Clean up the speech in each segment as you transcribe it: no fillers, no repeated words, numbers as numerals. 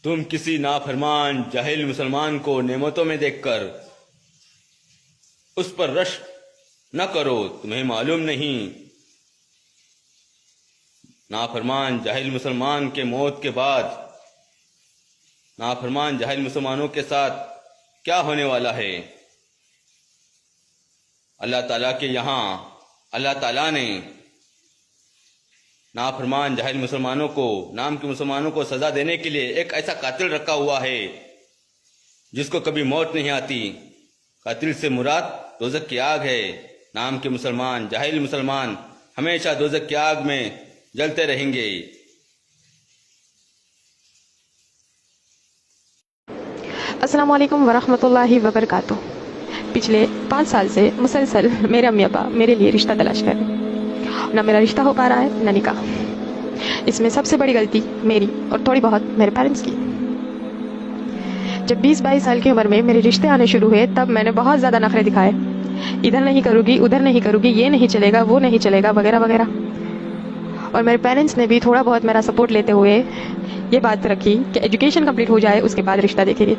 तुम किसी नाफरमान जाहिल मुसलमान को नेमतों में देखकर उस पर रश न करो। तुम्हें मालूम नहीं नाफरमान जाहिल मुसलमान के मौत के बाद नाफरमान जाहिल मुसलमानों के साथ क्या होने वाला है। अल्लाह ताला के यहाँ अल्लाह ताला ने नाफरमान जाहिल मुसलमानों को, नाम के मुसलमानों को सजा देने के लिए एक ऐसा कातिल रखा हुआ है जिसको कभी मौत नहीं आती। कातिल से मुराद दोज़ख की आग है। नाम के मुसलमान जाहिल मुसलमान हमेशा दोज़ख की आग में जलते रहेंगे। अस्सलाम वालेकुम वरहमतुल्लाहि वबरकातुह। पिछले 5 साल से मुसलसल मेरे अम्मी अब्बा मेरे लिए रिश्ता तलाश कर रहे हैं। ना मेरा रिश्ता हो पा रहा है ना निकाह। इसमें सबसे बड़ी गलती मेरी और थोड़ी बहुत मेरे पेरेंट्स की। जब 20-22 साल की उम्र में मेरे रिश्ते आने शुरू हुए तब मैंने बहुत ज़्यादा नखरे दिखाए। इधर नहीं करूँगी, उधर नहीं करूँगी, ये नहीं चलेगा, वो नहीं चलेगा, वगैरह वगैरह। और मेरे पेरेंट्स ने भी थोड़ा बहुत मेरा सपोर्ट लेते हुए ये बात रखी कि एजुकेशन कंप्लीट हो जाए उसके बाद रिश्ता देखेंगे।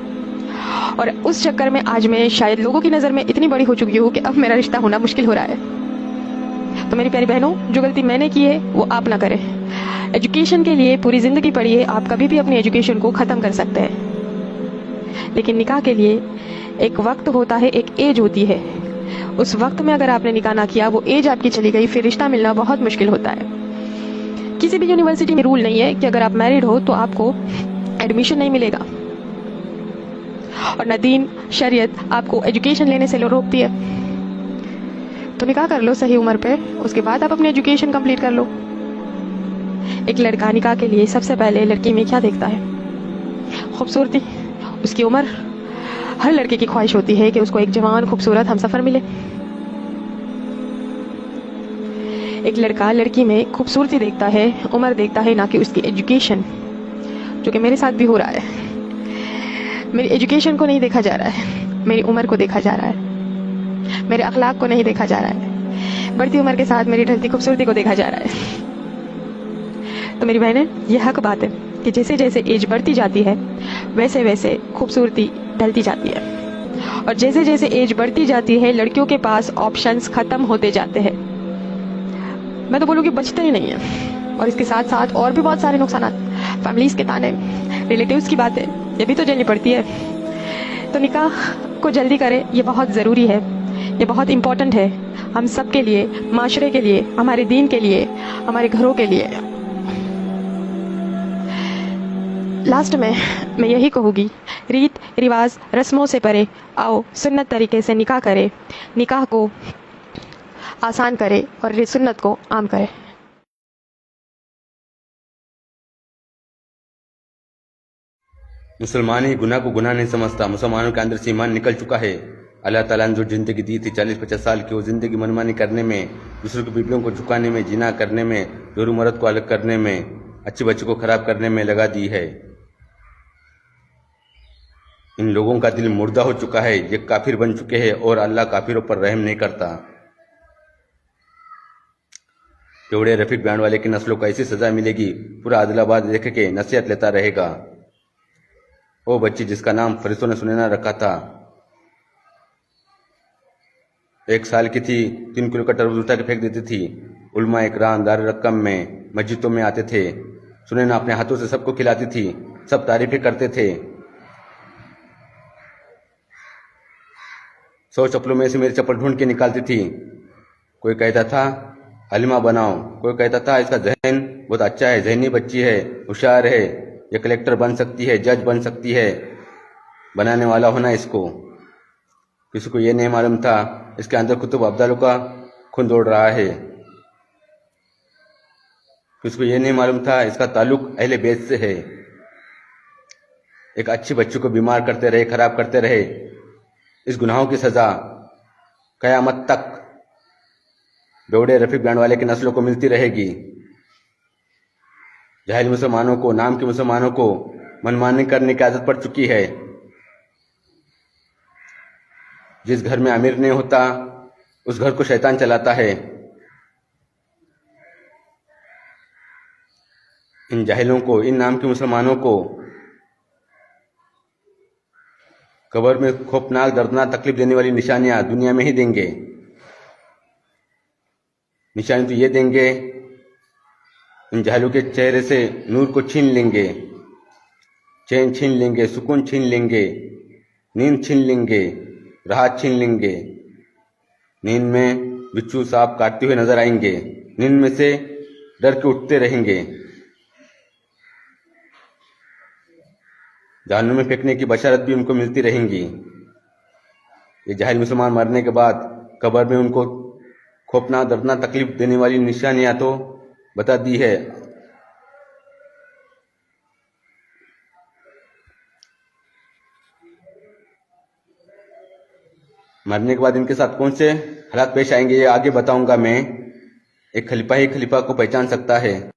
और उस चक्कर में आज मैं शायद लोगों की नज़र में इतनी बड़ी हो चुकी हूँ कि अब मेरा रिश्ता होना मुश्किल हो रहा है। तो मेरी प्यारी बहनों, जो गलती मैंने की है वो आप ना करें। एजुकेशन के लिए पूरी ज़िंदगी पढ़िए, आप कभी भी अपनी एजुकेशन को ख़त्म कर सकते हैं। लेकिन निकाह के लिए एक वक्त होता है, एक एज होती है। उस वक्त में अगर आपने निकाह ना किया, वो एज आपकी चली गई, फिर रिश्ता मिलना बहुत मुश्किल होता है। किसी भी यूनिवर्सिटी में रूल नहीं है कि अगर आप मैरिड हो तो आपको एडमिशन नहीं मिलेगा। और न दीन शरीयत आपको एजुकेशन लेने से रोकती है। तो निकाह कर लो सही उम्र पे, उसके बाद आप अपनी एजुकेशन कंप्लीट कर लो। एक लड़का निकाह के लिए सबसे पहले लड़की में क्या देखता है? खूबसूरती, उसकी उम्र। हर लड़के की ख्वाहिश होती है कि उसको एक जवान खूबसूरत हमसफर मिले। एक लड़का लड़की में खूबसूरती देखता है, उम्र देखता है, ना कि उसकी एजुकेशन, जो कि मेरे साथ भी हो रहा है। मेरी एजुकेशन को नहीं देखा जा रहा है, मेरी उम्र को देखा जा रहा है, मेरे अखलाक को नहीं देखा जा रहा है। बढ़ती उम्र के साथ मेरी ढलती खूबसूरती को देखा जा रहा है। तो मेरी बहनें, यह हक बात है कि जैसे जैसे एज बढ़ती जाती है वैसे वैसे खूबसूरती ढलती जाती है। और जैसे जैसे एज बढ़ती जाती है लड़कियों के पास ऑप्शंस खत्म होते जाते हैं। मैं तो बोलूँगी बचते ही नहीं है। और इसके साथ साथ और भी बहुत सारे नुकसान, फैमिलीज के ताने, रिलेटिव्स की बातें, ये भी तो झेलनी पड़ती है। तो निकाह को जल्दी करें, ये बहुत ज़रूरी है, ये बहुत इम्पोर्टेंट है हम सब के लिए, माशरे के लिए, हमारे दीन के लिए, हमारे घरों के लिए। लास्ट में मैं यही कहूँगी, रीत रिवाज रस्मों से परे आओ सुन्नत तरीके से निकाह करें, निकाह को आसान करें और सुन्नत को आम करें। मुसलमान ही गुनाह को गुनाह नहीं समझता। मुसलमानों के अंदर से ईमान निकल चुका है। अल्लाह ताला ने जो ज़िंदगी दी थी 40-50 साल की, वो ज़िंदगी मनमानी करने में, दूसरों की बीवियों को झुकाने में, जिना करने में, जोरू मर्द को अलग करने में, अच्छे बच्चों को खराब करने में लगा दी है। इन लोगों का दिल मुर्दा हो चुका है, ये काफिर बन चुके हैं और अल्लाह काफिरों पर रहम नहीं करता। जोड़े रफीक बैंड वाले की नस्लों को ऐसी सजा मिलेगी, पूरा आदिलाबाद देख के नसीहत लेता रहेगा। वो बच्ची जिसका नाम फरिश्तों ने सुनैना रखा था, 1 साल की थी, 3 किलो का तरबूज उठा के फेंक देती थी। उलमा इकराम दार रकम में मस्जिदों में आते थे। सुनैना अपने हाथों से सबको खिलाती थी, सब तारीफें करते थे। 100 चप्पलों में से मेरी चप्पल ढूंढ के निकालती थी। कोई कहता था हलीमा बनाओ, कोई कहता था इसका जहन बहुत अच्छा है, जहनी बच्ची है, होशियार है, ये कलेक्टर बन सकती है, जज बन सकती है, बनाने वाला होना इसको। किसी को ये नहीं मालूम था इसके अंदर कुतुब अब्दालों का खून दौड़ रहा है। किसी को ये नहीं मालूम था इसका ताल्लुक अहले बैत से है। एक अच्छी बच्ची को बीमार करते रहे, खराब करते रहे। इस गुनाहों की सजा कयामत तक बेवड़े रफीक बैंड वाले की नस्लों को मिलती रहेगी। जाहिल मुसलमानों को, नाम के मुसलमानों को मनमानी करने की आदत पड़ चुकी है। जिस घर में अमीर नहीं होता उस घर को शैतान चलाता है। इन जाहिलों को, इन नाम के मुसलमानों को कब्र में खौफनाक दर्दनाक तकलीफ देने वाली निशानियां दुनिया में ही देंगे। निशानी तो ये देंगे, इन जाहिलों के चेहरे से नूर को छीन लेंगे, चैन छीन लेंगे, सुकून छीन लेंगे, नींद छीन लेंगे, राहत छीन लेंगे। नींद में बिच्छू सांप काटते हुए नजर आएंगे, नींद में से डर के उठते रहेंगे। जहन्नुम में फेंकने की बशारत भी उनको मिलती रहेंगी। ये जाहिल मुसलमान मरने के बाद कब्र में उनको खौफनाक दर्दनाक तकलीफ देने वाली निशानियां तो बता दी है। मरने के बाद इनके साथ कौन से हालात पेश आएंगे ये आगे बताऊंगा मैं। एक खलीफा ही खलीफा को पहचान सकता है।